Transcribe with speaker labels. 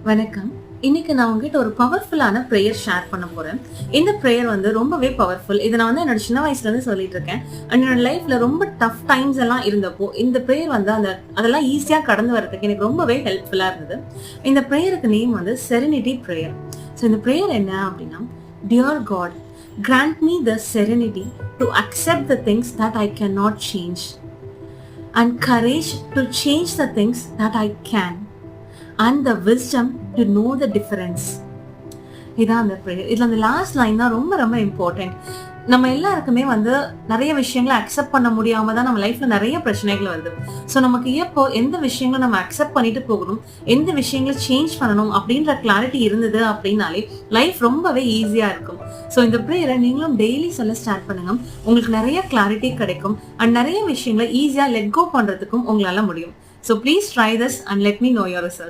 Speaker 1: வணக்கம். இன்னைக்கு நான் உங்ககிட்ட ஒரு பவர்ஃபுல்லான ப்ரேயர் ஷேர் பண்ண போறேன். இந்த ப்ரேயர் ரொம்பவே பவர்ஃபுல். இதை நான் என்னோட சின்ன வயசுல இருந்து சொல்லிட்டு இருக்கேன். என்னோட லைஃப்ல ரொம்ப டஃப் டைம்ஸ் எல்லாம் இருந்தப்போ இந்த ப்ரேயர் அதெல்லாம் ஈஸியா கடந்து வரதுக்கு எனக்கு ரொம்பவே ஹெல்ப்ஃபுல்லா இருந்தது. இந்த ப்ரேயருக்கு நேம் செரெனிட்டி ப்ரேயர். ஸோ இந்த ப்ரேயர் என்ன அப்படின்னா, dear God, grant me the serenity to accept the things that I cannot change and courage to change the things that I can and the wisdom to know the difference. இதான் அந்த prayer. இதுல அந்த last line தான் ரொம்ப ரொம்ப important. நம்ம எல்லாருக்குமே நிறைய விஷயங்களை அக்செப்ட் பண்ண முடியாம தான் நம்ம லைஃப்ல நிறைய பிரச்சனைகள் வருது. ஸோ நமக்கு எப்போ எந்த விஷயங்களும் நம்ம அக்செப்ட் பண்ணிட்டு போகணும், எந்த விஷயங்களை சேஞ்ச் பண்ணணும் அப்படின்ற கிளாரிட்டி இருந்தது அப்படின்னாலே லைஃப் ரொம்பவே ஈஸியா இருக்கும். ஸோ இந்த ப்ரேயரை நீங்களும் டெய்லி சொல்ல ஸ்டார்ட் பண்ணுங்க. உங்களுக்கு நிறைய கிளாரிட்டி கிடைக்கும் அண்ட் நிறைய விஷயங்களை ஈஸியா லெட் கோ பண்றதுக்கும் உங்களால முடியும். So please try this and let me no your results.